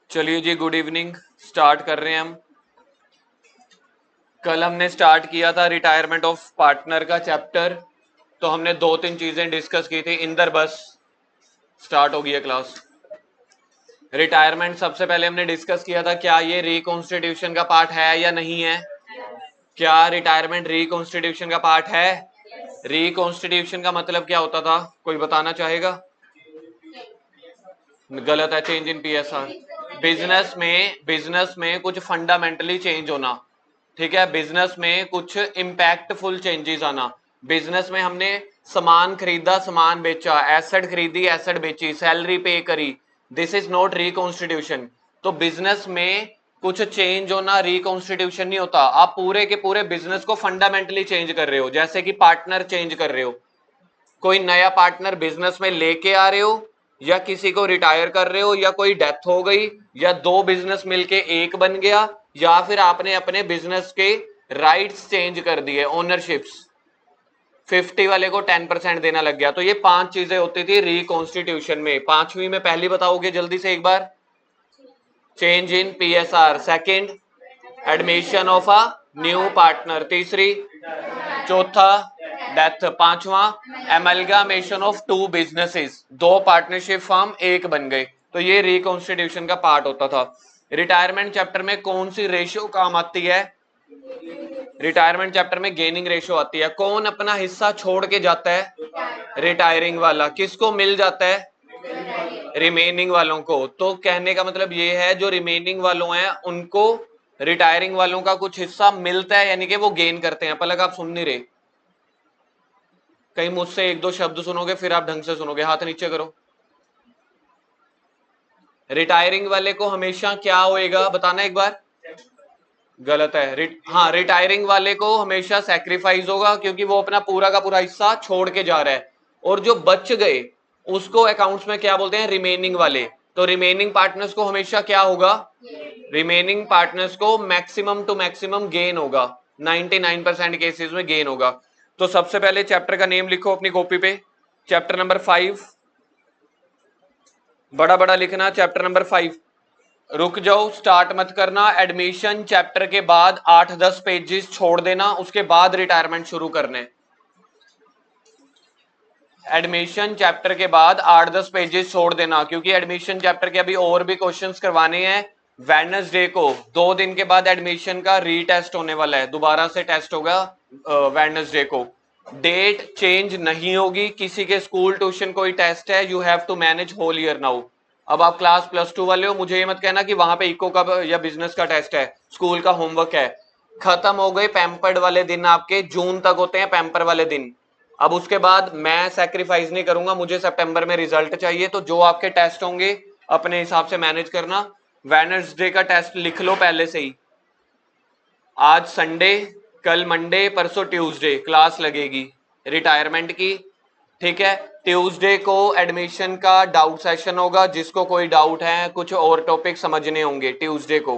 चलिए जी, good evening. Start कर रहे हैं हम। कल हमने स्टार्ट किया था रिटायरमेंट ऑफ पार्टनर का चैप्टर, तो हमने 2-3 चीजें डिस्कस की थी। इंदर बस स्टार्ट हो गई है क्लास। रिटायरमेंट सबसे पहले हमने डिस्कस किया था, क्या ये रिकॉन्स्टिट्यूशन का पार्ट है या नहीं है। क्या रिटायरमेंट रिकॉन्स्टिट्यूशन का पार्ट है? रिकॉन्स्टिट्यूशन का मतलब क्या होता था, कोई बताना चाहेगा? गलत है, चेंज इन पीएसआर। बिजनेस में कुछ फंडामेंटली चेंज होना, ठीक है। बिजनेस में कुछ इम्पैक्टफुल चेंजेस आना। बिजनेस में हमने सामान खरीदा, सामान बेचा, एसेट खरीदी, एसेट बेची, सैलरी पे करी, दिस इज नॉट रिकॉन्स्टिट्यूशन। तो बिजनेस में कुछ चेंज होना रिकॉन्स्टिट्यूशन नहीं होता। आप पूरे के पूरे बिजनेस को फंडामेंटली चेंज कर रहे हो, जैसे कि पार्टनर चेंज कर रहे हो। कोई नया पार्टनर बिजनेस में लेके आ रहे हो, या किसी को रिटायर कर रहे हो, या कोई डेथ हो गई, या दो बिजनेस मिलके एक बन गया, या फिर आपने अपने बिजनेस के राइट्स चेंज कर दिए, ओनरशिप्स। 50 वाले को 10% देना लग गया। तो ये 5 चीजें होती थी रिकॉन्स्टिट्यूशन में। 5वीं में पहली बताओगे जल्दी से एक बार? Change in PSR. Second, admission of a new partner. तीसरी, चौथा, डेथ। पांचवा, एमलगामेशन ऑफ टू बिजनेसेस, दो पार्टनरशिप फॉर्म एक बन गए। तो ये रिकॉन्स्टिट्यूशन का पार्ट होता था। रिटायरमेंट चैप्टर में कौन सी रेशियो काम आती है? रिटायरमेंट चैप्टर में गेनिंग रेशियो आती है। कौन अपना हिस्सा छोड़ के जाता है? रिटायरिंग वाला। किसको मिल जाता है? रिमेनिंग वालों को। तो कहने का मतलब ये है, जो रिमेनिंग वालों हैं उनको रिटायरिंग वालों का कुछ हिस्सा मिलता है, यानी कि वो गेन करते हैं। पलक आप सुन नहीं रहे, कहीं मुझसे एक दो शब्द सुनोगे फिर आप ढंग से सुनोगे। हाथ नीचे करो। रिटायरिंग वाले को हमेशा क्या होएगा, बताना एक बार। गलत है। हाँ, रिटायरिंग वाले को हमेशा सैक्रिफाइस होगा, क्योंकि वो अपना पूरा का पूरा हिस्सा छोड़ के जा रहा है। और जो बच गए उसको अकाउंट्स में क्या बोलते हैं? रिमेनिंग वाले। तो रिमेनिंग पार्टनर्स को हमेशा क्या होगा? रिमेनिंग पार्टनर्स को मैक्सिमम टू मैक्सिमम गेन होगा। 99% केसेस में गेन होगा। तो सबसे पहले चैप्टर का नेम लिखो अपनी कॉपी पे। चैप्टर नंबर 5, बड़ा बड़ा लिखना, चैप्टर नंबर 5। रुक जाओ, स्टार्ट मत करना। एडमिशन चैप्टर के बाद 8-10 पेजेस छोड़ देना, उसके बाद रिटायरमेंट शुरू करने। एडमिशन चैप्टर के बाद 8-10 पेजेस छोड़ देना, क्योंकि एडमिशन चैप्टर के अभी और भी क्वेश्चंस करवाने हैं। वेडनेसडे को 2 दिन के बाद एडमिशन का रीटेस्ट होने वाला है, दोबारा से टेस्ट होगा वेडनेसडे को। डेट चेंज नहीं होगी। किसी के स्कूल ट्यूशन कोई टेस्ट है, you have to manage whole year now. अब आप क्लास +2 वाले हो, मुझे ये मत कहना कि वहां पे इको का या बिजनेस का टेस्ट है, स्कूल का होमवर्क है। खत्म हो गए पैम्पर्ड वाले दिन, आपके जून तक होते हैं पैम्पर वाले दिन। अब उसके बाद मैं सैक्रिफाइस नहीं करूंगा, मुझे सितंबर में रिजल्ट चाहिए। तो जो आपके टेस्ट होंगे अपने हिसाब से मैनेज करना। वेडनेसडे का टेस्ट लिख लो पहले से ही। आज संडे, कल मंडे, परसों ट्यूसडे क्लास लगेगी रिटायरमेंट की, ठीक है। ट्यूसडे को एडमिशन का डाउट सेशन होगा, जिसको कोई डाउट है, कुछ और टॉपिक समझने होंगे ट्यूसडे को।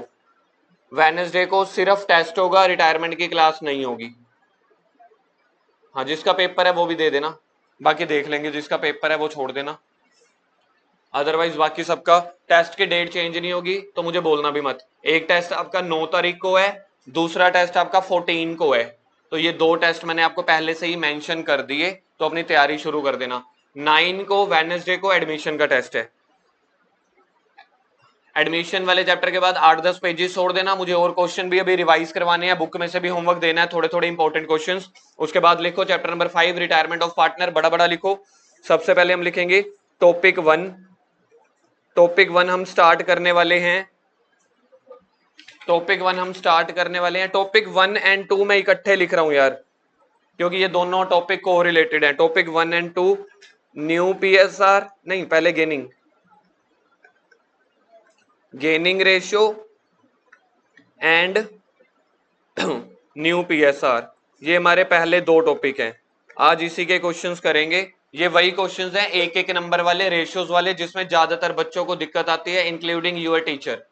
वेडनेसडे को सिर्फ टेस्ट होगा, रिटायरमेंट की क्लास नहीं होगी। हाँ, जिसका पेपर है वो भी दे देना, बाकी देख लेंगे। जिसका पेपर है वो छोड़ देना, अदरवाइज बाकी सबका। टेस्ट की डेट चेंज नहीं होगी, तो मुझे बोलना भी मत। एक टेस्ट आपका 9 तारीख को है, दूसरा टेस्ट आपका 14 को है। तो ये 2 टेस्ट मैंने आपको पहले से ही मेंशन कर दिए, तो अपनी तैयारी शुरू कर देना। 9 को वेडनेसडे को एडमिशन का टेस्ट है। एडमिशन वाले चैप्टर के बाद 8-10 पेजेस छोड़ देना। मुझे और क्वेश्चन भी अभी रिवाइज करवाने हैं, बुक में से भी होमवर्क देना है, थोड़े थोड़े इंपॉर्टेंट क्वेश्चंस। उसके बाद लिखो chapter number 5 retirement of partner, बड़ा बड़ा लिखो। सबसे पहले हम लिखेंगे टॉपिक 1। टॉपिक 1 हम स्टार्ट करने वाले हैं। टॉपिक 1 हम स्टार्ट करने वाले हैं। टॉपिक 1 एंड 2 मैं इकट्ठे लिख रहा हूं यार, क्योंकि ये दोनों टॉपिक को रिलेटेड है। टॉपिक 1 एंड 2, न्यू पीएसआर नहीं, पहले gaining, gaining ratio and new PSR, ये हमारे पहले 2 टॉपिक हैं। आज इसी के क्वेश्चंस करेंगे। ये वही क्वेश्चंस हैं, एक एक नंबर वाले, रेशियोज वाले, जिसमें ज्यादातर बच्चों को दिक्कत आती है, इंक्लूडिंग यूर टीचर।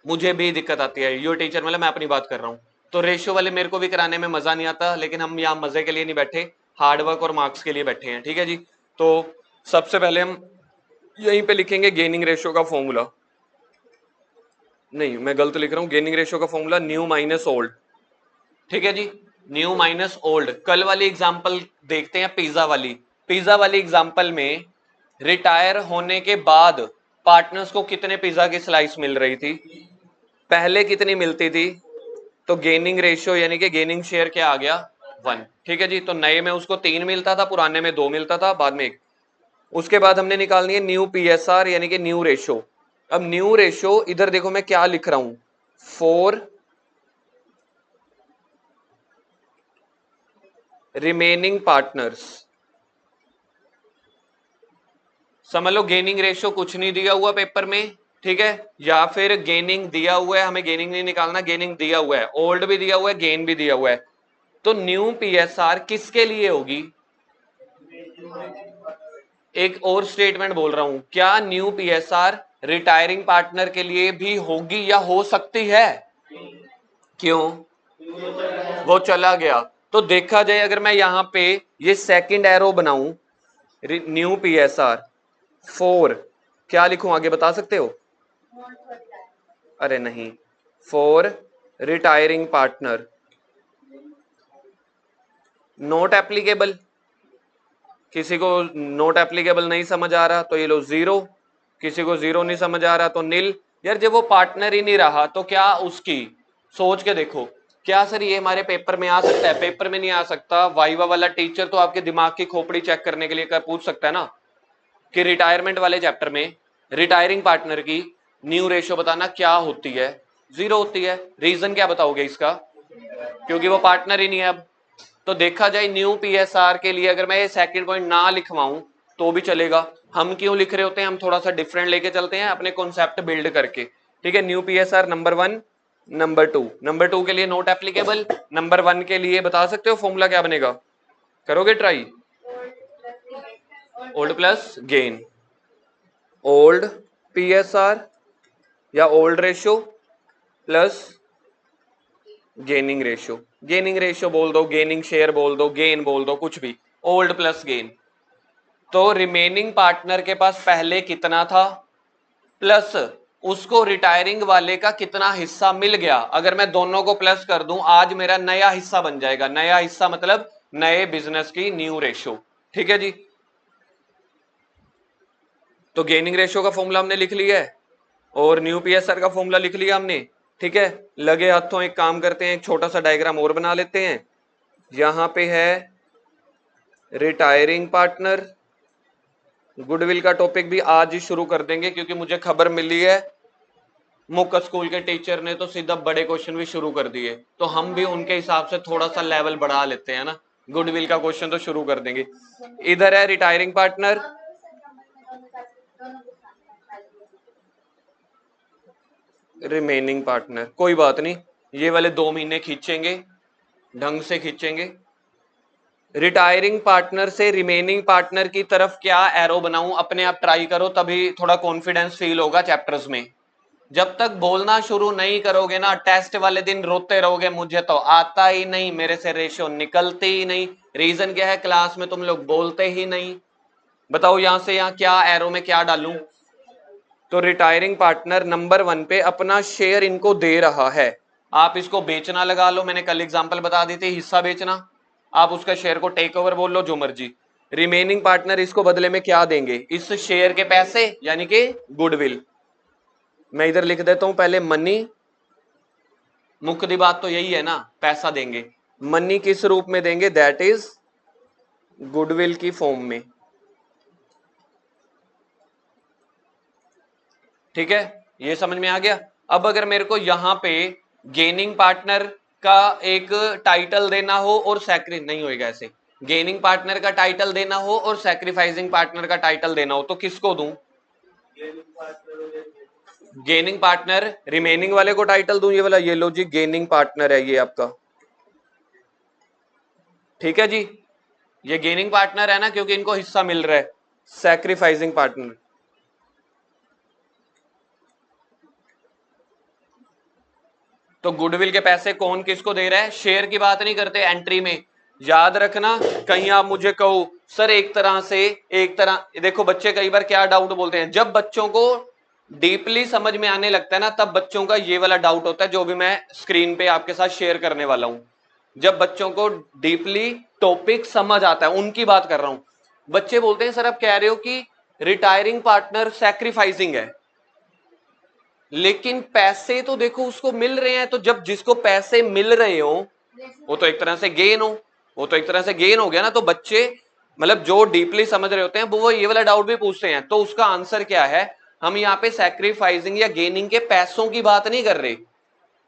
मुझे भी दिक्कत आती है, यूर टीचर मतलब मैं अपनी बात कर रहा हूँ। तो रेशियो वाले मेरे को भी कराने में मजा नहीं आता, लेकिन हम यहाँ मजे के लिए नहीं बैठे, हार्डवर्क और मार्क्स के लिए बैठे हैं, ठीक है जी। तो सबसे पहले हम यहीं पे लिखेंगे गेनिंग रेशियो का फॉर्मूला। नहीं, मैं गलत लिख रहा हूं। गेनिंग रेशियो का फॉर्मूला न्यू माइनस ओल्ड। ठीक है जी, न्यू माइनस ओल्ड। कल वाली एग्जांपल देखते हैं, पिज्जा वाली। पिज्जा वाली एग्जांपल में रिटायर होने के बाद पार्टनर्स को कितने पिज्जा की स्लाइस मिल रही थी, पहले कितनी मिलती थी? तो गेनिंग रेशियो यानी कि गेनिंग शेयर क्या आ गया? 1। ठीक है जी, तो नए में उसको 3 मिलता था, पुराने में 2 मिलता था, बाद में 1। उसके बाद हमने निकालनी है न्यू पीएसआर यानी कि न्यू रेशियो। अब न्यू रेशियो इधर देखो मैं क्या लिख रहा हूं, 4 रिमेनिंग पार्टनर्स। समझ लो गेनिंग रेशियो कुछ नहीं दिया हुआ पेपर में, ठीक है, या फिर गेनिंग दिया हुआ है, हमें गेनिंग नहीं निकालना, गेनिंग दिया हुआ है, ओल्ड भी दिया हुआ है, गेन भी दिया हुआ है। तो न्यू पीएसआर किसके लिए होगी? एक और स्टेटमेंट बोल रहा हूं, क्या न्यू पीएसआर रिटायरिंग पार्टनर के लिए भी होगी या हो सकती है? क्यों? वो चला गया। तो देखा जाए अगर मैं यहां पे ये सेकंड एरो बनाऊं, न्यू पीएसआर 4, क्या लिखूं आगे बता सकते हो? अरे नहीं, 4 रिटायरिंग पार्टनर, नोट एप्लीकेबल। किसी को नोट एप्लीकेबल नहीं समझ आ रहा तो ये लो 0, किसी को 0 नहीं समझ आ रहा तो नील। यार जब वो पार्टनर ही नहीं रहा तो क्या उसकी, सोच के देखो। क्या सर ये हमारे पेपर में आ सकता है? पेपर में नहीं आ सकता, वाइवा वाला टीचर तो आपके दिमाग की खोपड़ी चेक करने के लिए कर पूछ सकता है ना, कि रिटायरमेंट वाले चैप्टर में रिटायरिंग पार्टनर की न्यू रेशियो बताना क्या होती है? 0 होती है। रीजन क्या बताओगे इसका? क्योंकि वो पार्टनर ही नहीं है अब। तो देखा जाए न्यू पीएसआर के लिए अगर मैं ये सेकंड पॉइंट ना लिखवाऊं तो भी चलेगा। हम क्यों लिख रहे होते हैं? हम थोड़ा सा डिफरेंट लेके चलते हैं अपने कॉन्सेप्ट बिल्ड करके। ठीक है, न्यू पीएसआर नंबर 1, नंबर 2 के लिए नोट एप्लीकेबल, नंबर 1 के लिए बता सकते हो फॉर्मूला क्या बनेगा? करोगे try? Old plus gain, old PSR या old ratio plus gaining ratio. Gaining ratio बोल दो, गेनिंग शेयर बोल दो, गेन बोल दो, कुछ भी, ओल्ड प्लस गेन। तो रिमेनिंग पार्टनर के पास पहले कितना था, प्लस उसको रिटायरिंग वाले का कितना हिस्सा मिल गया। अगर मैं दोनों को प्लस कर दूं, आज मेरा नया हिस्सा बन जाएगा। नया हिस्सा मतलब नए बिजनेस की न्यू रेशियो। ठीक है जी, तो गेनिंग रेशियो का फॉर्मूला हमने लिख लिया है और न्यू पीएसआर का फॉर्मूला लिख लिया हमने। ठीक है, लगे हाथों एक काम करते हैं, एक छोटा सा डायग्राम और बना लेते हैं। यहां पे है रिटायरिंग पार्टनर। गुडविल का टॉपिक भी आज ही शुरू कर देंगे क्योंकि मुझे खबर मिली है मुक्का स्कूल के टीचर ने तो सीधा बड़े क्वेश्चन भी शुरू कर दिए, तो हम भी उनके हिसाब से थोड़ा सा लेवल बढ़ा लेते हैं ना। गुडविल का क्वेश्चन तो शुरू कर देंगे। इधर है रिटायरिंग पार्टनर, रिमेनिंग पार्टनर। कोई बात नहीं, ये वाले 2 महीने खींचेंगे, ढंग से खींचेंगे। रिटायरिंग पार्टनर से रिमेनिंग पार्टनर की तरफ क्या एरो बनाऊं, अपने आप ट्राई करो, तभी थोड़ा कॉन्फिडेंस फील होगा चैप्टर्स में। जब तक बोलना शुरू नहीं करोगे ना, टेस्ट वाले दिन रोते रहोगे मुझे तो आता ही नहीं, मेरे से रेशियो निकलते ही नहीं। रीजन क्या है? क्लास में तुम लोग बोलते ही नहीं। बताओ यहां से यहां क्या एरो में क्या डालूं? तो रिटायरिंग पार्टनर नंबर 1 पे अपना शेयर इनको दे रहा है। आप इसको बेचना लगा लो, मैंने कल एग्जांपल बता दी थी, हिस्सा बेचना। आप उसका शेयर को टेक ओवर बोल लो, जो मर्जी। रिमेनिंग पार्टनर इसको बदले में क्या देंगे? इस शेयर के पैसे यानी कि गुडविल। मैं इधर लिख देता हूं पहले मनी। मुख्य बात तो यही है ना, पैसा देंगे। मनी किस रूप में देंगे? दैट इज गुडविल की फॉर्म में। ठीक है, ये समझ में आ गया। अब अगर मेरे को यहां पे गेनिंग पार्टनर का एक टाइटल देना हो और सैक्री नहीं होएगा ऐसे, गेनिंग पार्टनर का टाइटल देना हो और सैक्रिफाइसिंग पार्टनर का टाइटल देना हो तो किसको दूं? Gaining partner. रिमेनिंग वाले को टाइटल दूं ये वाला, ये लो जी गेनिंग पार्टनर है ये आपका। ठीक है जी, ये गेनिंग पार्टनर है ना क्योंकि इनको हिस्सा मिल रहा है। सैक्रिफाइसिंग पार्टनर, तो गुडविल के पैसे कौन किसको दे रहा है? शेयर की बात नहीं करते एंट्री में, याद रखना। कहीं आप मुझे कहो सर एक तरह से, एक तरह देखो, बच्चे कई बार क्या डाउट बोलते हैं, जब बच्चों को डीपली समझ में आने लगता है ना, तब बच्चों का ये वाला डाउट होता है जो भी मैं स्क्रीन पे आपके साथ शेयर करने वाला हूं। जब बच्चों को डीपली टॉपिक समझ आता है, उनकी बात कर रहा हूं। बच्चे बोलते हैं सर आप कह रहे हो कि रिटायरिंग पार्टनर सैक्रिफाइसिंग है, लेकिन पैसे तो देखो उसको मिल रहे हैं। तो जब जिसको पैसे मिल रहे हो वो तो एक तरह से गेन हो, वो तो एक तरह से गेन हो गया ना। तो बच्चे मतलब जो डीपली समझ रहे होते हैं वो ये वाला डाउट भी पूछते हैं। तो उसका आंसर क्या है, हम यहाँ पे सैक्रिफाइसिंग या गेनिंग के पैसों की बात नहीं कर रहे,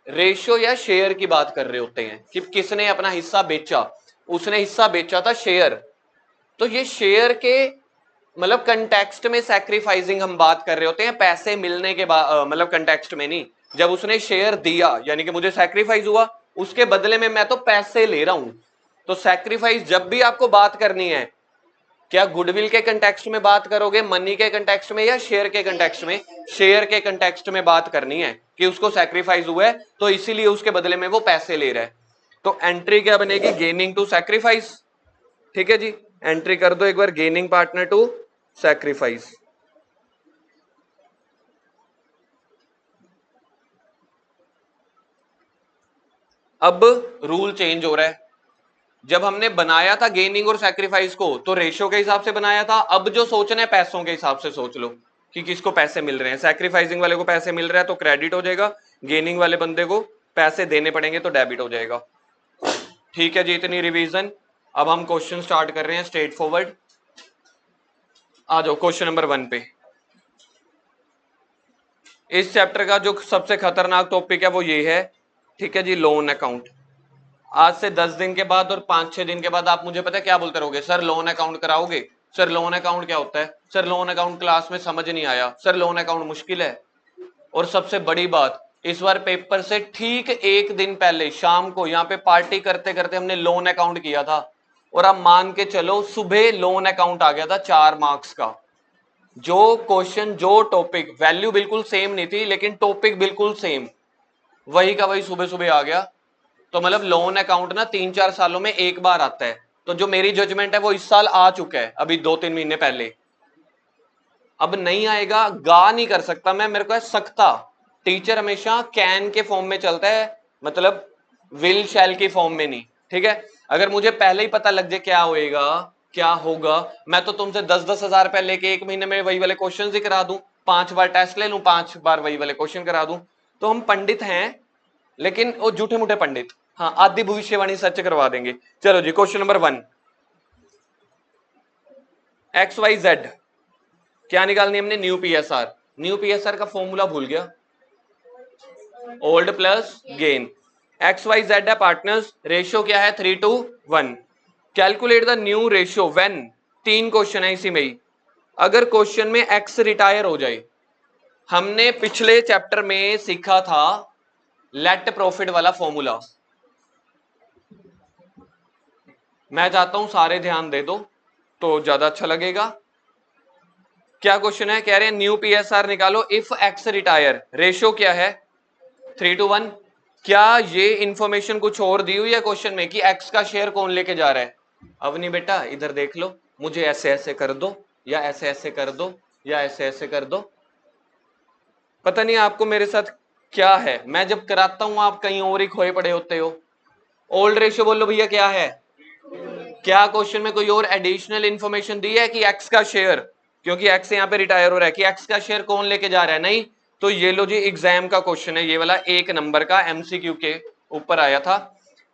रेशियो या शेयर की बात कर रहे होते हैं कि किसने अपना हिस्सा बेचा। उसने हिस्सा बेचा था शेयर, तो ये शेयर के मतलब कंटेक्स्ट में सैक्रिफाइसिंग हम बात कर रहे होते हैं, पैसे मिलने के बाद मतलब कंटेक्स्ट में नहीं। जब उसने शेयर दिया यानी कि मुझे सैक्रिफाइस हुआ, उसके बदले में मैं तो पैसे ले रहा हूं। तो सैक्रिफाइस जब भी आपको बात करनी है, क्या गुडविल के कंटेक्स्ट में बात करोगे, मनी के कंटेक्स्ट में, या शेयर के कंटेक्स्ट में? शेयर के कंटेक्स्ट में बात करनी है कि उसको सैक्रिफाइस हुआ है तो इसीलिए उसके बदले में वो पैसे ले रहा है। तो एंट्री क्या बनेगी, गेनिंग टू सैक्रिफाइस। ठीक है जी, एंट्री कर दो एक बार, गेनिंग पार्टनर टू सैक्रिफाइस। अब रूल चेंज हो रहा है। जब हमने बनाया था गेनिंग और सैक्रिफाइस को तो रेशियो के हिसाब से बनाया था, अब जो सोचना है पैसों के हिसाब से सोच लो कि किसको पैसे मिल रहे हैं। सैक्रिफाइसिंग वाले को पैसे मिल रहा है तो क्रेडिट हो जाएगा, गेनिंग वाले बंदे को पैसे देने पड़ेंगे तो डेबिट हो जाएगा। ठीक है जी, इतनी रिवीजन। अब हम क्वेश्चन स्टार्ट कर रहे हैं स्ट्रेट फॉरवर्ड। आ जाओ क्वेश्चन नंबर 1 पे। इस चैप्टर का जो सबसे खतरनाक टॉपिक है वो ये है, ठीक है जी, लोन अकाउंट। आज से 10 दिन के बाद और 5-6 दिन के बाद आप मुझे पता है क्या बोलते रहोगे, सर लोन अकाउंट कराओगे, सर लोन अकाउंट क्या होता है, सर लोन अकाउंट क्लास में समझ नहीं आया, सर लोन अकाउंट मुश्किल है। और सबसे बड़ी बात, इस बार पेपर से ठीक एक दिन पहले शाम को यहाँ पे पार्टी करते करते हमने लोन अकाउंट किया था, और आप मान के चलो सुबह लोन अकाउंट आ गया था 4 मार्क्स का। जो क्वेश्चन जो टॉपिक, वैल्यू बिल्कुल सेम नहीं थी लेकिन टॉपिक बिल्कुल सेम, वही का वही सुबह सुबह आ गया। तो मतलब लोन अकाउंट ना 3-4 सालों में एक बार आता है। तो जो मेरी जजमेंट है वो इस साल आ चुका है, अभी 2-3 महीने पहले। अब नहीं आएगा, गा नहीं कर सकता मैं, मेरे को है सकता। टीचर हमेशा कैन के फॉर्म में चलता है, मतलब विल शैल की फॉर्म में नहीं। ठीक है, अगर मुझे पहले ही पता लग जाए क्या होएगा क्या होगा, मैं तो तुमसे 10-10 हजार रुपए लेके एक महीने में वही वाले क्वेश्चन ही करा दूं, 5 बार टेस्ट ले लूं, 5 बार वही वाले क्वेश्चन करा दूं। तो हम पंडित हैं लेकिन वो झूठे मूठे पंडित, हाँ आदि भविष्यवाणी सच करवा देंगे। चलो जी, क्वेश्चन नंबर 1, XYZ क्या निकालनी हमने, न्यू पीएसआर। न्यू पीएसआर का फॉर्मूला भूल गया, ओल्ड प्लस गेन। XYZ है पार्टनर्स, रेशियो क्या है 3:1। Calculate the new ratio when, 3 question है इसी में ही। अगर क्वेश्चन में एक्स रिटायर हो जाए, हमने पिछले चैप्टर में सीखा था लेट प्रॉफिट वाला फॉर्मूला। मैं चाहता हूं सारे ध्यान दे दो तो ज्यादा अच्छा लगेगा। क्या क्वेश्चन है, कह रहे हैं न्यू पीएसआर निकालो इफ एक्स रिटायर, रेशियो क्या है 3:1। क्या ये इंफॉर्मेशन कुछ और दी हुई है क्वेश्चन में कि एक्स का शेयर कौन लेके जा रहा है? अवनी बेटा इधर देख लो, मुझे ऐसे ऐसे कर दो या ऐसे ऐसे कर दो या ऐसे ऐसे कर दो। पता नहीं आपको मेरे साथ क्या है, मैं जब कराता हूं आप कहीं और ही खोए पड़े होते हो। ओल्ड रेशियो बोलो भैया क्या है। क्या क्वेश्चन में कोई और एडिशनल इंफॉर्मेशन दी है कि एक्स का शेयर, क्योंकि एक्स यहाँ पे रिटायर हो रहा है, कि एक्स का शेयर कौन लेके जा रहा है? नहीं। तो ये लो जी, एग्जाम का क्वेश्चन है ये वाला, 1 नंबर का, MCQ के ऊपर आया था।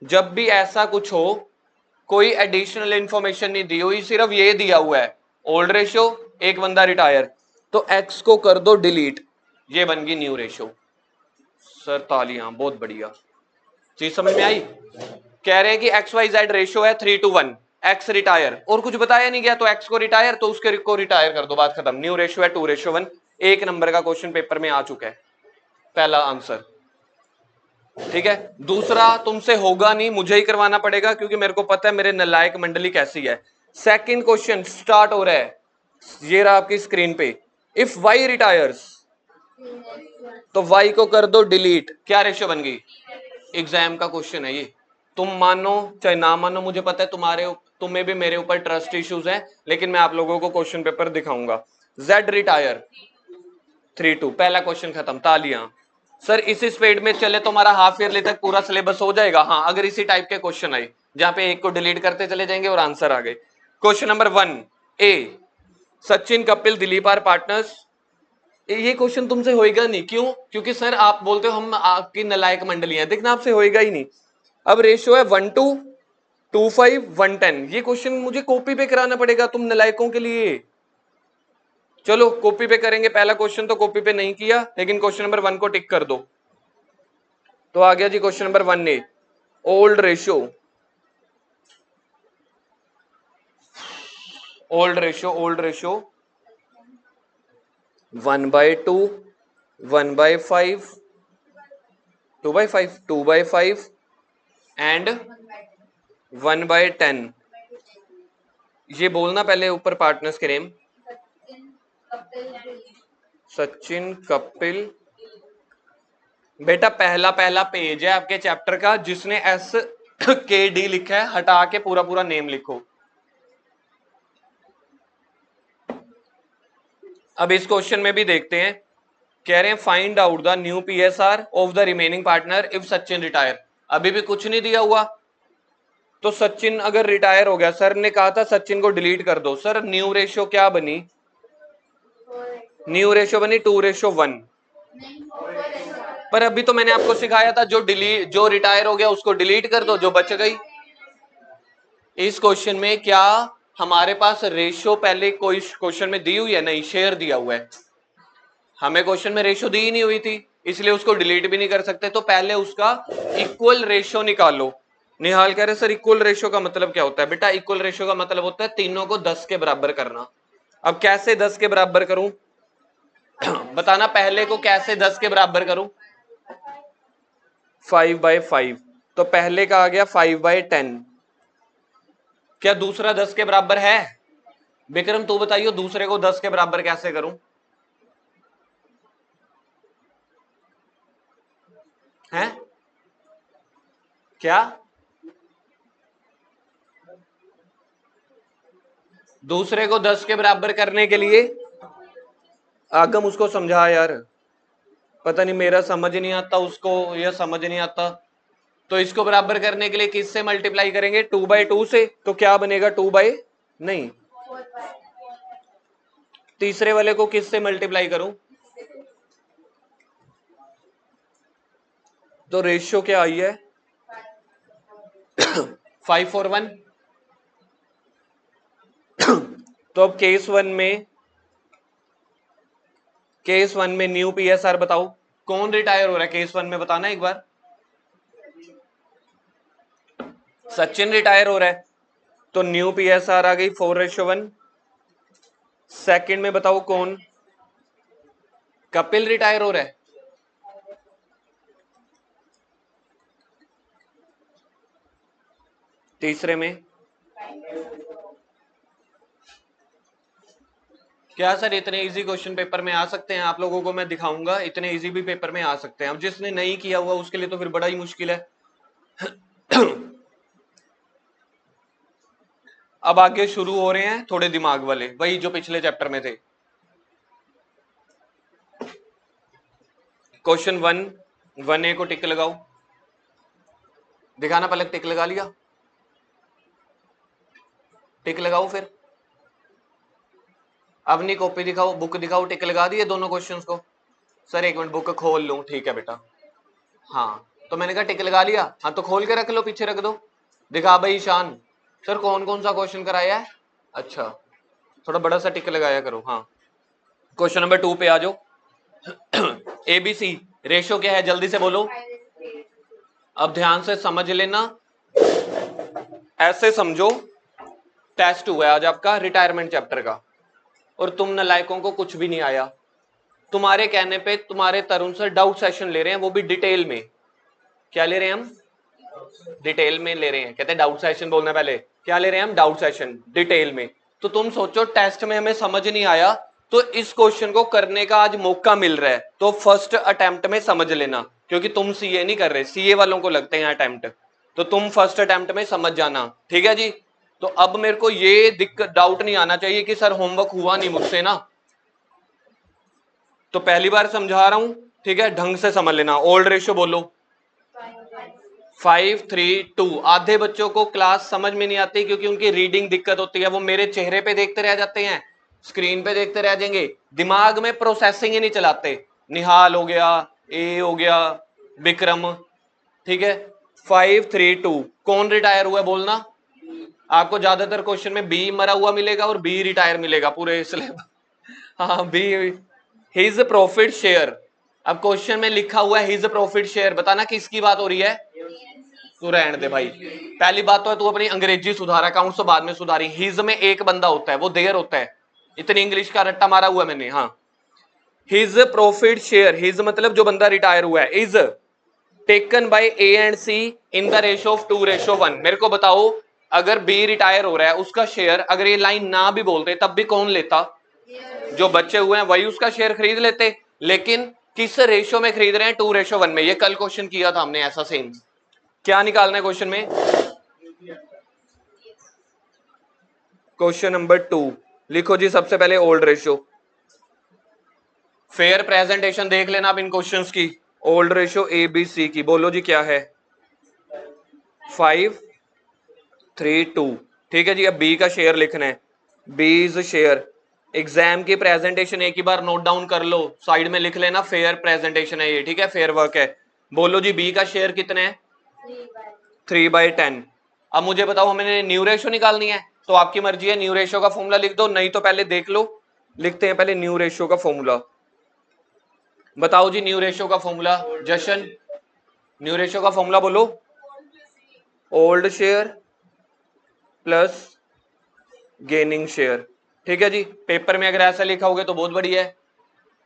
जब भी ऐसा कुछ हो, कोई एडिशनल इंफॉर्मेशन नहीं दी हुई, सिर्फ ये दिया हुआ है ओल्ड रेशियो, एक बंदा रिटायर, तो एक्स को कर दो डिलीट, ये बन गई न्यू रेशियो। सर तालियां, बहुत बढ़िया, चीज समझ में आई। कह रहे हैं कि XYZ रेशियो है 3:1, एक्स रिटायर, और कुछ बताया नहीं गया, तो एक्स को रिटायर तो उसके को रिटायर कर दो, बात खत्म। न्यू रेशियो है 2:1, 1 नंबर का क्वेश्चन पेपर में आ चुका है, पहला आंसर। ठीक है, दूसरा तुमसे होगा नहीं, मुझे ही करवाना पड़ेगा क्योंकि मेरे को पता है मेरे नालायक मंडली कैसी है। सेकंड क्वेश्चन स्टार्ट हो रहा है, ये रहा आपकी स्क्रीन पे। इफ वाई रिटायर्स, तो वाई को कर दो डिलीट, क्या रेशियो बन गई? एग्जाम का क्वेश्चन है ये, तुम मानो चाहे ना मानो, मुझे पता है तुम्हें भी मेरे ऊपर ट्रस्ट इश्यूज हैं, लेकिन मैं आप लोगों को क्वेश्चन पेपर दिखाऊंगा। Z retire, 3:2। पहला क्वेश्चन खत्म, तालियां। सर इसी स्पीड में चले तो हमारा हाफ ईयरली तक पूरा सिलेबस हो जाएगा। हाँ, अगर इसी टाइप के क्वेश्चन आए जहां पे एक को डिलीट करते चले जाएंगे और आंसर आ गए। Question number 1 A, Sachin Kapil Dilip are partners. ये क्वेश्चन तुमसे होएगा नहीं, क्यों? क्योंकि सर आप बोलते हो हम आपकी नलायक मंडली है, देखना आपसे होएगा ही नहीं। अब रेशियो है 1:25 1:10। ये क्वेश्चन मुझे कॉपी पे कराना पड़ेगा तुम नलायकों के लिए। चलो कॉपी पे करेंगे, पहला क्वेश्चन तो कॉपी पे नहीं किया, लेकिन क्वेश्चन नंबर 1 को टिक कर दो। तो आ गया जी question number 1 A, old ratio. Old ratio 1/2 1/5 2/5 and 1/10। ये बोलना पहले ऊपर पार्टनर्स के नेम। सचिन कपिल। बेटा पहला पेज है आपके चैप्टर का, जिसने SKD लिखा है हटा के पूरा पूरा नेम लिखो। अब इस क्वेश्चन में भी देखते हैं, कह रहे हैं find out the new PSR of the remaining partner if Sachin retire. अभी भी कुछ नहीं दिया हुआ, तो सचिन अगर रिटायर हो गया, सर ने कहा था सचिन को डिलीट कर दो। सर न्यू रेशियो क्या बनी? न्यू रेशियो बनी 2:1। पर अभी तो मैंने आपको सिखाया था जो रिटायर हो गया उसको डिलीट कर दो, जो बच गई। इस क्वेश्चन में क्या हमारे पास रेशियो पहले कोई क्वेश्चन में दी हुई है? नहीं, शेयर दिया हुआ है। हमें क्वेश्चन में रेशियो दी ही नहीं हुई थी, इसलिए उसको डिलीट भी नहीं कर सकते। तो पहले उसका इक्वल रेशियो निकालो। निहाल कह रहे सर इक्वल रेशियो का मतलब क्या होता है? बेटा इक्वल रेशियो का मतलब होता है तीनों को 10 के बराबर करना। अब कैसे 10 के बराबर करूं? बताना, पहले को कैसे 10 के बराबर करूं? 5/5। तो पहले का आ गया 5/10। क्या दूसरा 10 के बराबर है? विक्रम तू बताइयो दूसरे को 10 के बराबर कैसे करूं? हैं? क्या दूसरे को 10 के बराबर करने के लिए? आगम उसको समझा यार, पता नहीं मेरा समझ नहीं आता उसको या समझ नहीं आता। तो इसको बराबर करने के लिए किससे मल्टीप्लाई करेंगे? 2/2 से। तो क्या बनेगा? 2 बाई नहीं, तीसरे वाले को किससे मल्टीप्लाई करूं? तो रेशियो क्या आई है? 5:1। तो अब केस वन में न्यू PSR बताओ, कौन रिटायर हो रहा है केस 1 में? बताना एक बार। सचिन रिटायर हो रहा है, तो न्यू PSR आ गई 4:1। सेकंड में बताओ कौन? कपिल रिटायर हो रहा है। तीसरे में क्या? सर इतने इजी क्वेश्चन पेपर में आ सकते हैं? आप लोगों को मैं दिखाऊंगा, इतने इजी भी पेपर में आ सकते हैं। अब जिसने नहीं किया हुआ उसके लिए तो फिर बड़ा ही मुश्किल है। अब आगे शुरू हो रहे हैं थोड़े दिमाग वाले, वही जो पिछले चैप्टर में थे। क्वेश्चन 1 1A को टिक लगाओ, दिखाना पहले। टिक लगा लिया? टिक लगाओ फिर। अपनी कॉपी दिखाओ, बुक दिखाओ। टिक लगा दिए दोनों क्वेश्चंस को? सर एक मिनट बुक खोल लूं। ठीक है बेटा। हाँ तो मैंने कहा टिक लगा लिया, हाँ तो खोल के रख लो, पीछे रख दो। दिखा भाई ईशान, सर कौन कौन सा क्वेश्चन कराया है? अच्छा, थोड़ा बड़ा सा टिक लगाया करो। हाँ क्वेश्चन नंबर 2 पे आ जाओ। ABC रेशो क्या है? जल्दी से बोलो। अब ध्यान से समझ लेना, ऐसे समझो टेस्ट हुआ है आज आपका रिटायरमेंट चैप्टर का, और तुम नलायकों को कुछ भी नहीं आया। तुम्हारे कहने पे तुम्हारे तरुण सर डाउट सेशन ले रहे हैं, वो भी डिटेल में। क्या ले रहे हैं हम? डिटेल में ले रहे हैं। कहते हैं डाउट सेशन बोलना पहले। क्या ले रहे हैं हम? डाउट सेशन डिटेल में। तो तुम सोचो टेस्ट में हमें समझ नहीं आया, तो इस क्वेश्चन को करने का आज मौका मिल रहा है, तो फर्स्ट अटेम्प्ट में समझ लेना, क्योंकि तुम सीए नहीं कर रहे, सीए वालों को लगते हैं अटेम्प्ट, तो तुम फर्स्ट अटेम्प्ट में समझ जाना। ठीक है जी? तो अब मेरे को ये दिक्कत डाउट नहीं आना चाहिए कि सर होमवर्क हुआ नहीं मुझसे ना। तो पहली बार समझा रहा हूं, ठीक है, ढंग से समझ लेना। ओल्ड रेशियो बोलो 5:3:2। आधे बच्चों को क्लास समझ में नहीं आती क्योंकि उनकी रीडिंग दिक्कत होती है, वो मेरे चेहरे पे देखते रह जाते हैं, स्क्रीन पे देखते रह जाएंगे, दिमाग में प्रोसेसिंग ही नहीं चलाते। निहाल हो गया, ए हो गया, विक्रम, ठीक है। 5:3:2 कौन रिटायर हुआ है बोलना। आपको ज्यादातर क्वेश्चन में बी मरा हुआ मिलेगा और बी रिटायर मिलेगा पूरे सिलेबस। हाँ बी, हिज प्रॉफिट शेयर। अब क्वेश्चन में लिखा हुआ है हिज प्रॉफिट शेयर, बताना किसकी बात हो रही है। तू रहने दे भाई, पहली बात तो है तू अपनी अंग्रेजी सुधारा, अकाउंट्स तो बाद में सुधारी। हिज में एक बंदा होता है, वो देयर होता है, इतनी इंग्लिश का रट्टा मारा हुआ मैंने। हाँ, हिज प्रॉफिट शेयर, हिज मतलब जो बंदा रिटायर हुआ है, is taken by A and C in the ratio of 2:1। मेरे को बताओ, अगर बी रिटायर हो रहा है उसका शेयर अगर ये लाइन ना भी बोलते तब भी कौन लेता, जो बच्चे हुए हैं वही उसका शेयर खरीद लेते, लेकिन किस रेशियो में खरीद रहे हैं, 2:1 में। ये कल क्वेश्चन किया था हमने ऐसा सेम। क्या निकालना है क्वेश्चन में, क्वेश्चन नंबर 2 लिखो जी। सबसे पहले ओल्ड रेशियो, फेयर प्रेजेंटेशन देख लेना आप इन क्वेश्चंस की। Old ratio A B C की, बोलो जी क्या है, 5:3:2, ठीक है जी। अब बी का शेयर लिखना है, बीज शेयर। एग्जाम की प्रेजेंटेशन एक ही बार नोट डाउन कर लो, साइड में लिख लेना फेयर प्रेजेंटेशन है ये, ठीक है, फेयर वर्क है। बोलो जी बी का शेयर कितने हैं, 3/10। अब मुझे बताओ हमें न्यू रेशियो निकालनी है, तो आपकी मर्जी है, न्यू रेशियो का फॉर्मूला लिख दो, नहीं तो पहले देख लो, लिखते हैं पहले न्यू रेशियो का फॉर्मूला। बताओ जी न्यू रेशियो का फॉर्मूला, जशन न्यू रेशियो का फॉर्मूला बोलो, old share plus gaining share, ठीक है जी। पेपर में अगर ऐसा लिखा होगा तो बहुत बढ़िया है,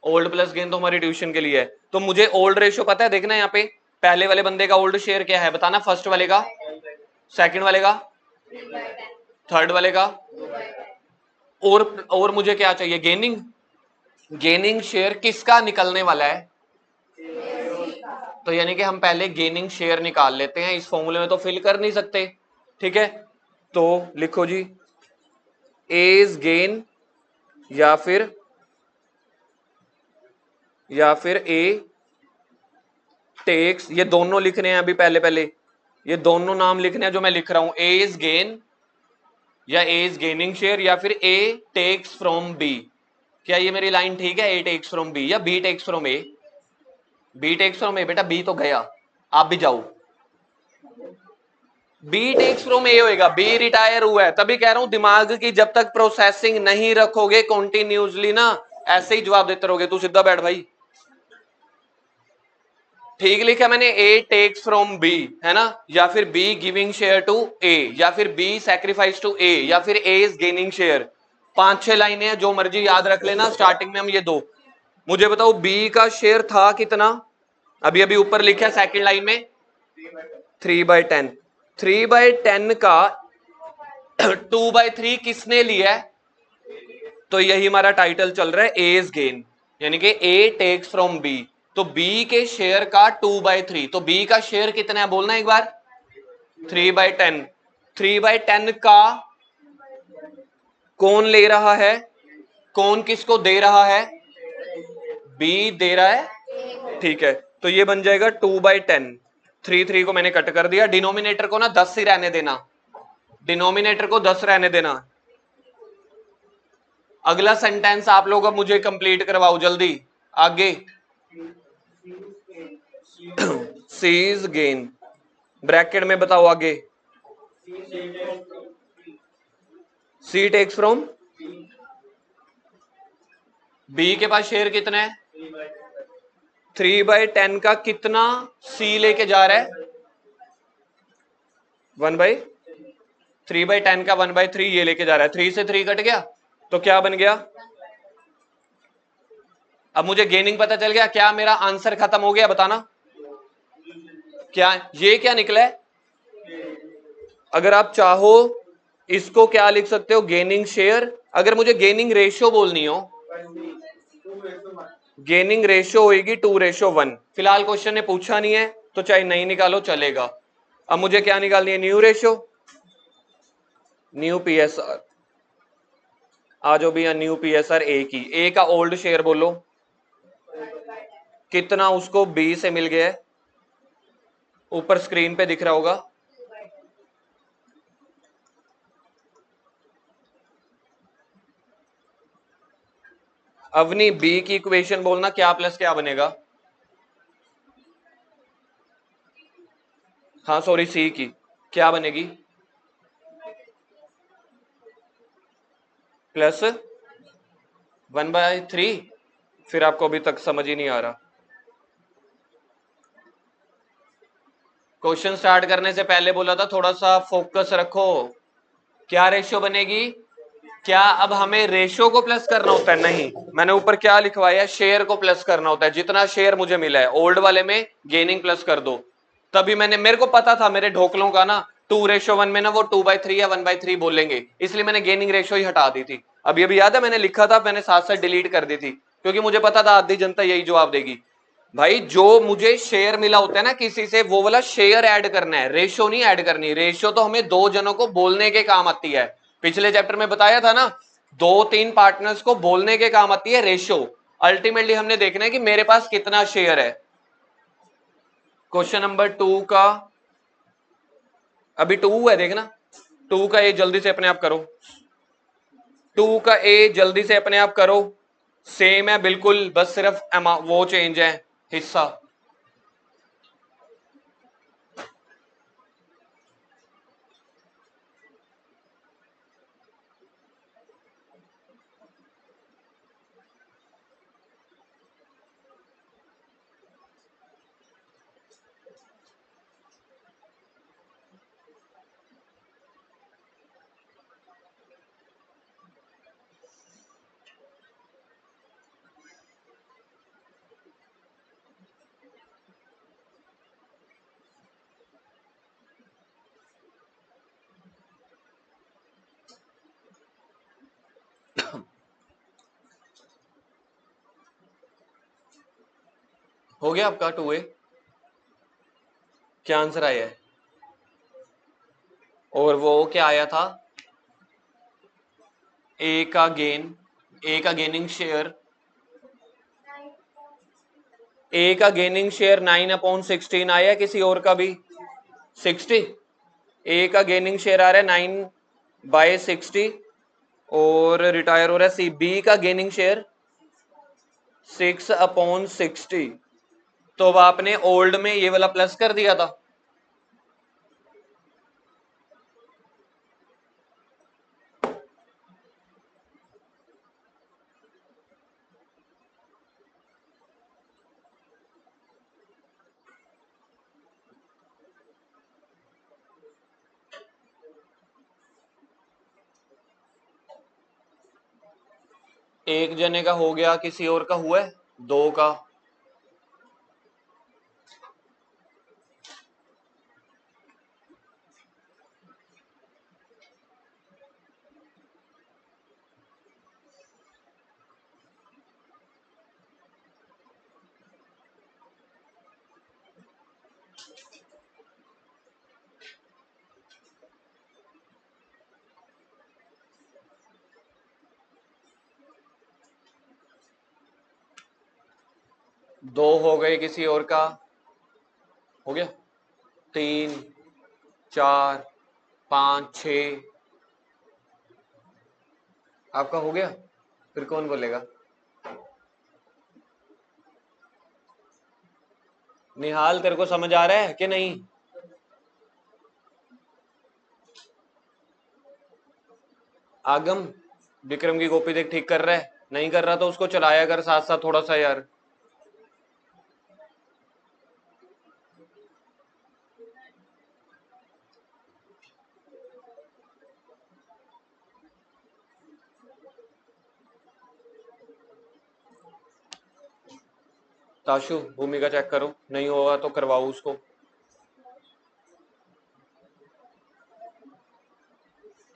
ओल्ड प्लस गेन तो हमारी ट्यूशन के लिए है। तो मुझे ओल्ड रेशियो पता है, देखना यहाँ पे पहले वाले बंदे का ओल्ड शेयर क्या है बताना, फर्स्ट वाले का, सेकंड वाले का, थर्ड वाले का, और मुझे क्या चाहिए, गेनिंग। गेनिंग शेयर किसका निकलने वाला है, तो यानी कि हम पहले गेनिंग शेयर निकाल लेते हैं, इस फॉर्मूले में तो फिल कर नहीं सकते, ठीक है। तो लिखो जी एज गेन या फिर ए टेक्स, ये दोनों लिखने हैं अभी, पहले ये दोनों नाम लिखने हैं जो मैं लिख रहा हूं, ए इज गेन या ए इज गेनिंग शेयर या फिर ए टेक्स फ्रॉम बी। क्या ये मेरी लाइन ठीक है, ए टेक्स फ्रॉम बी या B takes from A, B takes from A. बेटा बी तो गया, आप भी जाओ, बी टेक्स फ्रॉम ए होएगा, बी रिटायर हुआ है, तभी कह रहा हूं दिमाग की जब तक प्रोसेसिंग नहीं रखोगे कॉन्टिन्यूसली ना, ऐसे ही जवाब देते रहोगे। तू सीधा बैठ भाई, ठीक लिखा मैंने, ए टेक्स फ्रॉम बी है ना, या फिर बी गिविंग शेयर टू ए, या फिर बी सैक्रिफाइस टू ए, या फिर ए इज गेनिंग शेयर। 5-6 लाइनें हैं, जो मर्जी याद रख लेना, स्टार्टिंग में हम ये दो। मुझे बताओ बी का शेयर था कितना, अभी अभी ऊपर लिखा सेकंड लाइन में 3/10। 3/10 का 2/3 किसने लिया है, तो यही हमारा टाइटल चल रहा है, ए इज गेन, यानी कि ए टेक्स फ्रॉम बी। तो बी के शेयर का 2/3, तो बी का शेयर कितना है बोलना एक बार, 3/10। 3/10 का कौन ले रहा है, कौन किसको दे रहा है, बी दे रहा है, ठीक है। तो ये बन जाएगा 2/10। 3 को मैंने कट कर दिया, डिनोमिनेटर को ना 10 ही रहने देना, डिनोमिनेटर को 10 रहने देना। अगला सेंटेंस आप लोग अब मुझे कंप्लीट करवाओ जल्दी, आगे। सीज गेन, ब्रैकेट में बताओ आगे, सी टेक्स फ्रॉम, बी के पास शेयर कितना है, 3/10 का कितना सी लेके जा रहा है, 3/10 का 1/3 ये लेके जा रहा है, 3 से 3 कट गया तो क्या बन गया। अब मुझे गेनिंग पता चल गया, क्या मेरा आंसर खत्म हो गया बताना, क्या ये क्या निकला है। अगर आप चाहो इसको क्या लिख सकते हो, गेनिंग शेयर। अगर मुझे गेनिंग रेशियो बोलनी हो, गेनिंग रेशियो होगी 2:1। फिलहाल क्वेश्चन ने पूछा नहीं है तो चाहे नहीं निकालो चलेगा। अब मुझे क्या निकालनी है, न्यू रेशियो, न्यू पीएसआर। आ जाओ भैया, न्यू पीएसआर ए की, ए का ओल्ड शेयर बोलो, कितना उसको बी से मिल गया है, ऊपर स्क्रीन पे दिख रहा होगा। अवनी बी की इक्वेशन बोलना, क्या प्लस क्या बनेगा? हाँ सॉरी, सी की क्या बनेगी? प्लस 1/3। फिर आपको अभी तक समझ ही नहीं आ रहा। क्वेश्चन स्टार्ट करने से पहले बोला था थोड़ा सा फोकस रखो। क्या रेशियो बनेगी? क्या अब हमें रेशियो को प्लस करना होता है? नहीं, मैंने ऊपर क्या लिखवाया, शेयर को प्लस करना होता है। जितना शेयर मुझे मिला है ओल्ड वाले में गेनिंग प्लस कर दो। तभी मेरे को पता था मेरे ढोकलों का ना 2:1 में ना वो 2/3 या 1/3 बोलेंगे, इसलिए मैंने गेनिंग रेशियो ही हटा दी थी। अभी अभी याद है मैंने लिखा था, मैंने साथ साथ डिलीट कर दी थी, क्योंकि मुझे पता था आधी जनता यही जवाब देगी। भाई जो मुझे शेयर मिला होता है ना किसी से, वो वाला शेयर ऐड करना है, रेशियो नहीं ऐड करनी। रेशियो तो हमें दो जनों को बोलने के काम आती है, पिछले चैप्टर में बताया था ना, 2-3 पार्टनर्स को बोलने के काम आती है रेशियो। अल्टीमेटली हमने देखना है कि मेरे पास कितना शेयर है। क्वेश्चन नंबर 2 का अभी 2 है, देखना 2 का ए जल्दी से अपने आप करो। 2 का ए जल्दी से अपने आप करो। सेम है बिल्कुल, बस सिर्फ वो चेंज है, हिस्सा। हो गया आपका 2A? क्या आंसर आया है? और वो क्या आया था? ए का गेन, ए का गेनिंग शेयर, ए का गेनिंग शेयर 9/16 आया, किसी और का भी 60। ए का गेनिंग शेयर आ रहा है 9/60 और रिटायर हो रहा है सी। बी का गेनिंग शेयर 6/60। तो अब आपने ओल्ड में ये वाला प्लस कर दिया था। एक जने का हो गया, किसी और का हुआ है? 2 का। दो हो गए, किसी और का हो गया? 3, 4, 5, 6। आपका हो गया? फिर कौन बोलेगा? निहाल तेरे को समझ आ रहा है कि नहीं? आगम, विक्रम की कॉपी देख ठीक कर रहा है? नहीं कर रहा तो उसको चलाया कर साथ साथ थोड़ा सा यार। ताशु भूमिका चेक करो, नहीं होगा तो करवाओ उसको।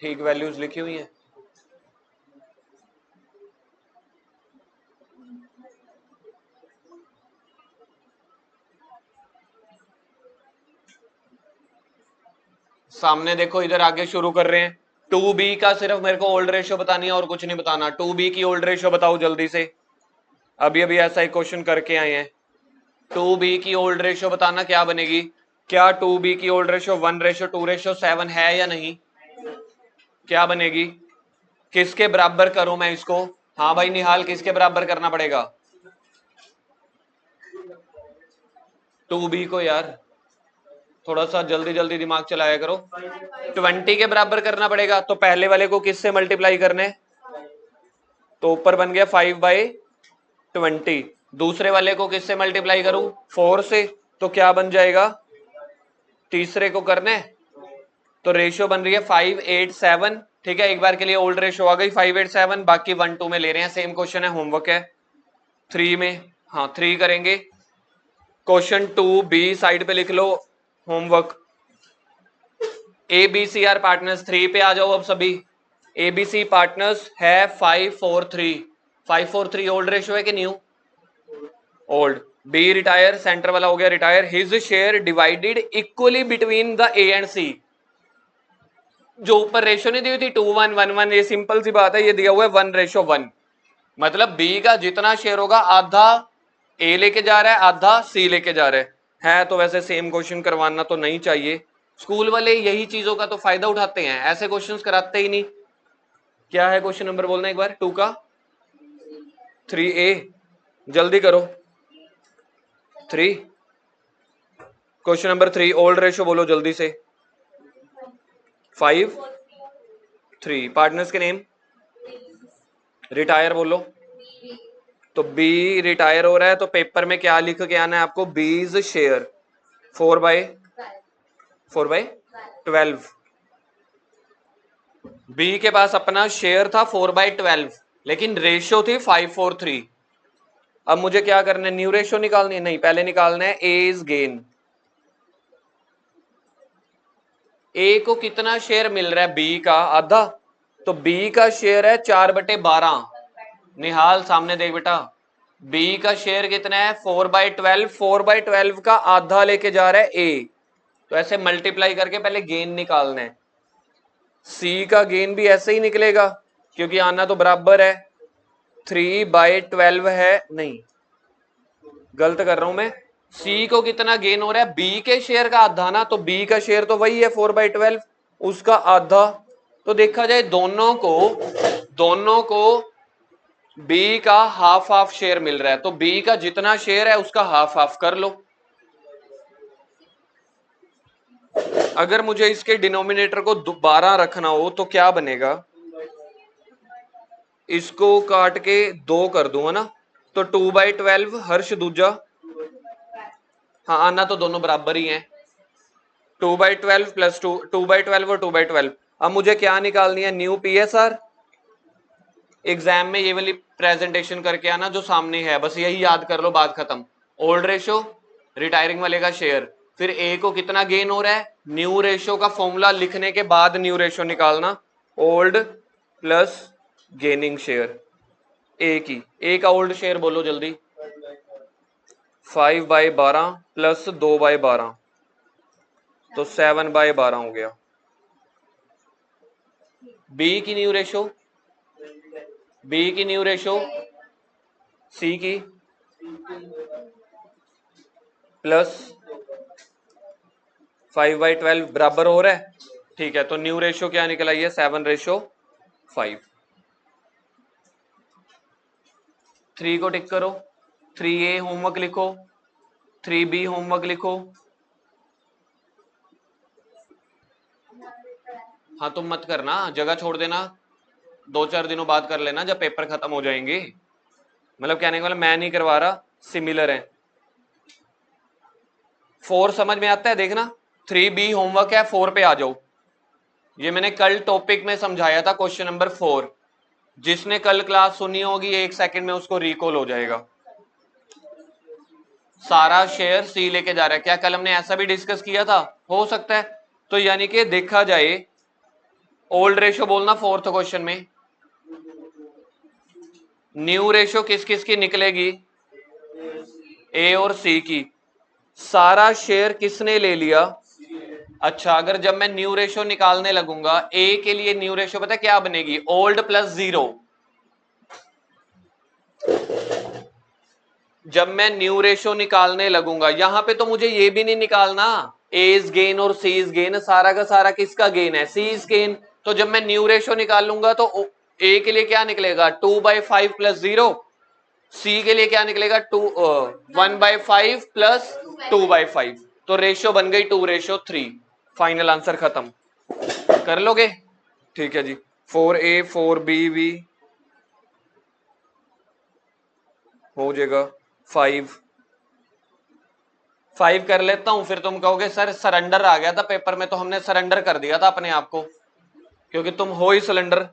ठीक वैल्यूज लिखी हुई है। सामने देखो, इधर आगे शुरू कर रहे हैं। 2B का सिर्फ मेरे को ओल्ड रेशियो बतानी है और कुछ नहीं बताना। 2B की ओल्ड रेशियो बताओ जल्दी से। अभी अभी ऐसा ही क्वेश्चन करके आए हैं। 2b की ओल्ड रेशियो बताना क्या बनेगी। क्या 2b की ओल्ड रेशियो 1:2:7 है या नहीं? क्या बनेगी? किसके बराबर करूं मैं इसको? हाँ भाई निहाल, किसके बराबर करना पड़ेगा 2b को? यार थोड़ा सा जल्दी जल्दी दिमाग चलाया करो। 20 के बराबर करना पड़ेगा, तो पहले वाले को किससे मल्टीप्लाई करने? तो ऊपर बन गया 5/20। दूसरे वाले को किससे मल्टीप्लाई करूं? 4 से। तो क्या बन जाएगा? तीसरे को करने, तो रेशियो बन रही है 5:8:7। ठीक है, एक बार के लिए ओल्ड रेशियो आ गई 5:8:7, बाकी 1:2 में ले रहे हैं। सेम क्वेश्चन है, होमवर्क है 3 में। हाँ 3 करेंगे। क्वेश्चन 2b साइड पे लिख लो, होमवर्क। ABC आर पार्टनर्स 3 पे आ जाओ अब सभी। ABC पार्टनर्स है 5:4:3। 5:4:3 ओल्ड रेशियो है कि new? Old. B retire, centre वाला हो गया retire. His share divided equally between the A and C. जो ऊपर रेशियो नहीं दी हुई थी 2:1:1:1, ये सिंपल सी बात है, ये दिया हुआ है 1:1। मतलब बी का जितना शेयर होगा आधा ए लेके जा रहा है, आधा सी लेके जा रहा है। तो वैसे सेम क्वेश्चन करवाना तो नहीं चाहिए। स्कूल वाले यही चीजों का तो फायदा उठाते हैं, ऐसे क्वेश्चंस कराते ही नहीं। क्या है क्वेश्चन नंबर बोलना एक बार? 2 का 3A, जल्दी करो। 3, क्वेश्चन नंबर 3 ओल्ड रेशियो बोलो जल्दी से। 5:3। पार्टनर्स के नेम, रिटायर बोलो। तो बी रिटायर हो रहा है, तो पेपर में क्या लिख के आना है आपको? बीज शेयर 4/12। बी के पास अपना शेयर था 4/12, लेकिन रेशियो थी 5:4:3। अब मुझे क्या करना है? न्यू रेशियो निकालनी है? नहीं, पहले निकालना है एज गेन। ए को कितना शेयर मिल रहा है? बी का आधा। तो बी का शेयर है 4/12। निहाल सामने देख बेटा, बी का शेयर कितना है? 4/12। 4/12 का आधा लेके जा रहा है ए, तो ऐसे मल्टीप्लाई करके पहले गेन निकालना है। सी का गेन भी ऐसे ही निकलेगा, क्योंकि आना तो बराबर है। 3/12 है, नहीं गलत कर रहा हूं मैं। सी को कितना गेन हो रहा है? बी के शेयर का आधा ना, तो बी का शेयर तो वही है 4/12, उसका आधा। तो देखा जाए दोनों को बी का हाफ हाफ शेयर मिल रहा है, तो बी का जितना शेयर है उसका हाफ हाफ कर लो। अगर मुझे इसके डिनोमिनेटर को 12 रखना हो तो क्या बनेगा? इसको काट के 2 कर दूं, है ना? तो 2/12 हर्ष दूजा। हाँ आना तो दोनों बराबर ही हैं। 2/12 प्लस 2/12 और 2/12। अब मुझे क्या निकालनी है? New PSR। एग्जाम में ये वाली प्रेजेंटेशन करके आना जो सामने है, बस यही याद कर लो, बात खत्म। ओल्ड रेशो, रिटायरिंग वाले का शेयर, फिर ए को कितना गेन हो रहा है? न्यू रेशो का फॉर्मूला लिखने के बाद न्यू रेशो निकालना, ओल्ड प्लस गेनिंग शेयर। ए की, ए का ओल्ड शेयर बोलो जल्दी। 5/12 प्लस 2/12, तो 7/12 हो गया। बी की न्यू रेशो, बी की न्यू रेशो, सी की प्लस 5/12 बराबर हो रहा है। ठीक है, तो न्यू रेशो क्या निकल आई है? 7:5। 3 को टिक करो। 3A होमवर्क लिखो, 3B होमवर्क लिखो। हाँ तुम मत करना, जगह छोड़ देना, 2-4 दिनों बाद कर लेना जब पेपर खत्म हो जाएंगे। मतलब कहने का मतलब मैं नहीं करवा रहा, सिमिलर है। 4 समझ में आता है? देखना 3B होमवर्क है, 4 पे आ जाओ। ये मैंने कल टॉपिक में समझाया था, क्वेश्चन नंबर 4। जिसने कल क्लास सुनी होगी 1 सेकंड में उसको रिकॉल हो जाएगा। सारा शेयर सी लेके जा रहा है, क्या कल हमने ऐसा भी डिस्कस किया था? हो सकता है। तो यानी कि देखा जाए, ओल्ड रेशो बोलना 4th क्वेश्चन में। न्यू रेशो किस किस की निकलेगी? ए और सी की। सारा शेयर किसने ले लिया? अच्छा, अगर जब मैं न्यू रेशो निकालने लगूंगा, ए के लिए न्यू रेशो पता है क्या बनेगी? Old plus 0। जब मैं न्यू रेशो निकालने लगूंगा, यहां पे तो मुझे ये भी नहीं निकालना एज गेन और सीज गेन, सारा का सारा किसका गेन है, सीज गेन। तो जब मैं न्यू रेशो निकालूंगा तो ए के लिए क्या निकलेगा 2/5 प्लस 0, सी के लिए क्या निकलेगा 1/5 प्लस 2/5। तो रेशियो बन गई 2:3। फाइनल आंसर खत्म। कर लोगे? ठीक है जी। 4A 4B हो जाएगा 5 कर लेता हूं, फिर तुम कहोगे सर सरेंडर आ गया था पेपर में, तो हमने सरेंडर कर दिया था अपने आप को, क्योंकि तुम हो ही सिलेंडर।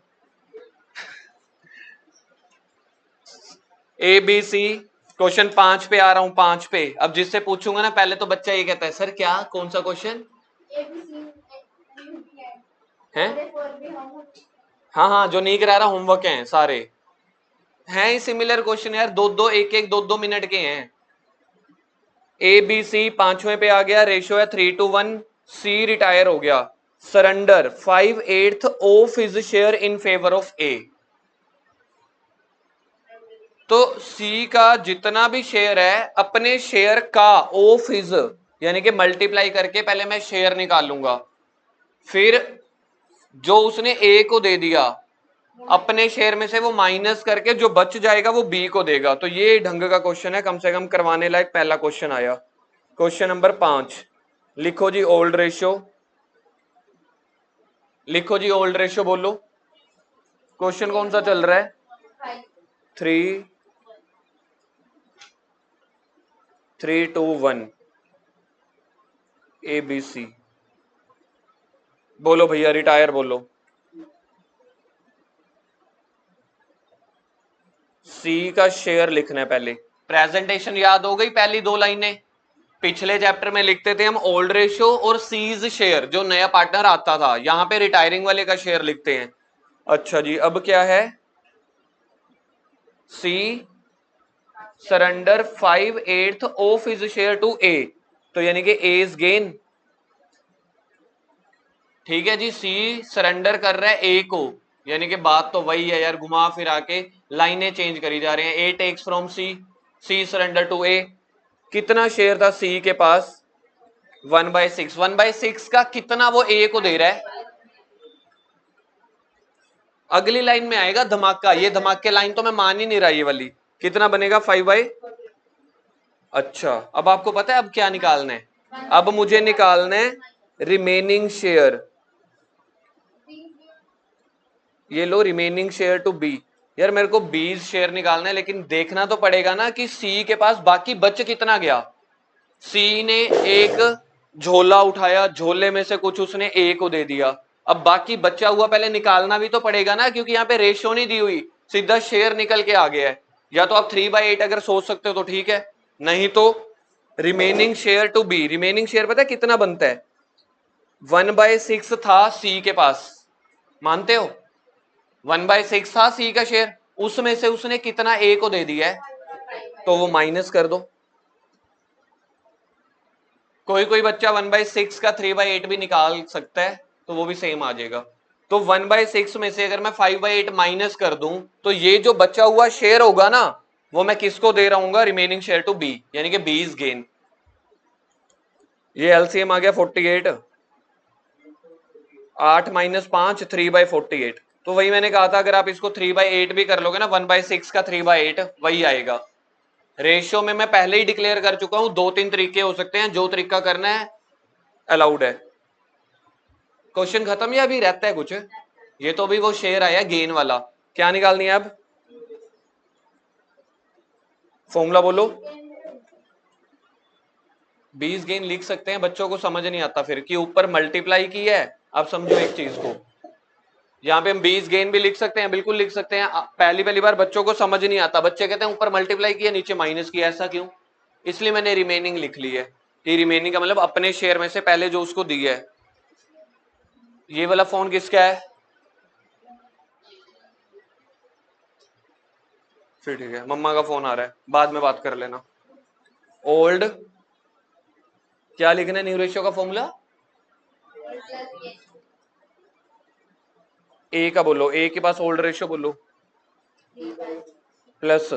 ABC क्वेश्चन 5 पे आ रहा हूं, 5 पे। अब जिससे पूछूंगा ना पहले तो बच्चा ये कहता है सर क्या, कौन सा क्वेश्चन है? हाँ हाँ, जो नहीं करा रहा होमवर्क है सारे हैं ही सिमिलर क्वेश्चन यार, दो दो एक एक 2-2 मिनट के हैं। ABC 5वें पे आ गया, रेशियो है 3:1। सी रिटायर हो गया, surrender 5/8 of his share in favour of A. तो सी का जितना भी शेयर है, अपने शेयर का ऑफ हिज, यानी कि मल्टीप्लाई करके पहले मैं शेयर निकालूंगा, फिर जो उसने ए को दे दिया अपने शेयर में से वो माइनस करके जो बच जाएगा वो बी को देगा। तो ये ढंग का क्वेश्चन है, कम से कम करवाने लायक पहला क्वेश्चन आया। क्वेश्चन नंबर 5 लिखो जी, ओल्ड रेशियो लिखो जी, ओल्ड रेशियो बोलो। क्वेश्चन कौन सा चल रहा है? 3:1 ABC। बोलो भैया, रिटायर बोलो। सी का शेयर लिखना है पहले। प्रेजेंटेशन याद हो गई? पहली 2 लाइनें पिछले चैप्टर में लिखते थे हम ओल्ड रेशियो और सीज शेयर, जो नया पार्टनर आता था, यहां पे रिटायरिंग वाले का शेयर लिखते हैं। अच्छा जी, अब क्या है? C surrender 5/8 of his share to A, तो यानी कि ए इज गेन। ठीक है जी, सी सरेंडर कर रहा है ए को, यानी कि बात तो वही है यार, घुमा फिरा के लाइनें चेंज करी जा रहे हैं। A takes from C surrender to A. कितना शेयर था सी के पास? 1/6। 1/6 का कितना वो ए को दे रहा है? अगली लाइन में आएगा धमाका, ये धमाके लाइन तो मैं मान ही नहीं रहा ये वाली। कितना बनेगा 5/। अच्छा, अब आपको पता है अब क्या निकालना है? अब मुझे निकालना है रिमेनिंग शेयर। ये लो, रिमेनिंग शेयर टू बी। यार मेरे को 20 शेयर निकालना है, लेकिन देखना तो पड़ेगा ना कि सी के पास बाकी बच कितना गया। सी ने एक झोला उठाया, झोले में से कुछ उसने ए को दे दिया, अब बाकी बचा हुआ पहले निकालना भी तो पड़ेगा ना, क्योंकि यहाँ पे रेशो नहीं दी हुई, सीधा शेयर निकल के आ गया है। या तो आप 3/8 अगर सोच सकते हो तो ठीक है, नहीं तो remaining share to be. Remaining share पता है कितना बनता है? 1/6 था सी के पास, मानते हो? 1/6 था सी का शेयर, उसमें से उसने कितना ए को दे दिया है, तो वो माइनस कर दो। कोई कोई बच्चा 1/6 का 3/8 भी निकाल सकता है, तो वो भी सेम आ जाएगा। तो 1/6 में से अगर मैं 5/8 माइनस कर दूं, तो ये जो बचा हुआ शेयर होगा ना, वो मैं किसको दे रहा हूँ? रिमेनिंग शेयर टू बी, यानी कि बी इज गेन। ये एलसीएम आ गया 48। 8 - 5 3/48। तो वही मैंने कहा था, अगर आप इसको 3/8 भी कर लोगे ना, 1/6 का 3/8 वही आएगा। रेशियो में मैं पहले ही डिक्लेयर कर चुका हूं, 2-3 तरीके हो सकते हैं, जो तरीका करना है अलाउड है। क्वेश्चन खत्म या अभी रहता है कुछ? ये तो अभी वो शेयर आया गेन वाला, क्या निकालनी है अब? फॉर्मूला बोलो। 20 गेन लिख सकते हैं, बच्चों को समझ नहीं आता फिर कि ऊपर मल्टीप्लाई की है। अब समझो एक चीज को, यहाँ पे हम 20 गेन भी लिख सकते हैं, बिल्कुल लिख सकते हैं। पहली पहली बार बच्चों को समझ नहीं आता, बच्चे कहते हैं ऊपर मल्टीप्लाई किया नीचे माइनस किया, ऐसा क्यों? इसलिए मैंने रिमेनिंग लिख ली है, कि रिमेनिंग का मतलब अपने शेयर में से पहले जो उसको दी है। ये वाला फोन किसका है? फिर ठीक है, मम्मा का फोन आ रहा है, बाद में बात कर लेना। ओल्ड क्या लिखना है? न्यू रेशियो का फॉर्मूला ए का बोलो, ए के पास ओल्ड रेशियो बोलो, प्लस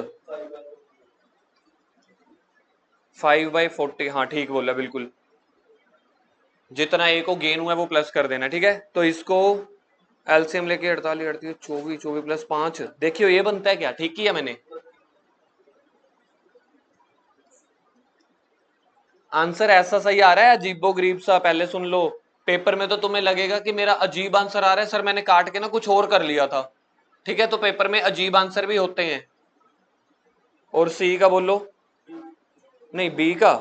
5/40, हाँ ठीक बोला बिल्कुल, जितना ए को गेन हुआ है वो प्लस कर देना, ठीक है। तो इसको एलसीएम लेके 48 38 24 24 प्लस 5, देखियो ये बनता है क्या, ठीक किया मैंने। आंसर ऐसा सही आ रहा है अजीबो गरीब सा, पहले सुन लो। पेपर में तो तुम्हें लगेगा कि मेरा अजीब आंसर आ रहा है सर, मैंने काट के ना कुछ और कर लिया था, ठीक है। तो पेपर में अजीब आंसर भी होते हैं। और सी का बोलो, नहीं बी का,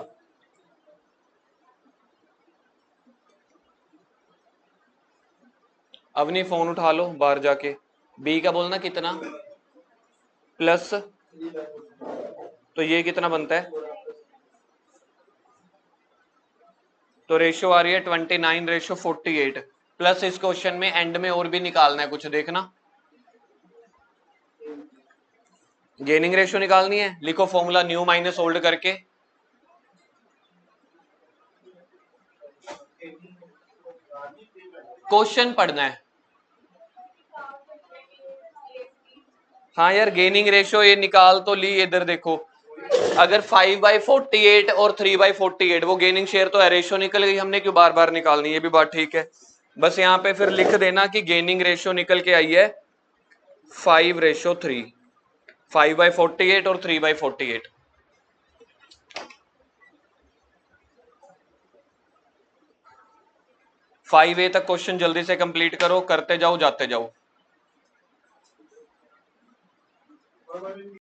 अवनी फोन उठा लो बाहर जाके। बी का बोलना कितना, प्लस, तो ये कितना बनता है, तो रेशियो आ रही है 29/48, प्लस इस क्वेश्चन में एंड में और भी निकालना है कुछ, देखना। गेनिंग रेशियो निकालनी है, लिखो फॉर्मूला न्यू माइनस ओल्ड करके। क्वेश्चन पढ़ना है। हाँ यार गेनिंग रेशियो ये निकाल तो ली, इधर देखो, अगर 5/48 और 3/48, वो गेनिंग शेयर तो है, रेशियो निकल गई, हमने क्यों बार बार निकालनी, ये भी बात ठीक है। बस यहाँ पे फिर लिख देना कि गेनिंग रेशियो निकल के आई है 5/3, 5/48 और 3/48। 5A तक क्वेश्चन जल्दी से कंप्लीट करो, करते जाओ जाते जाओ।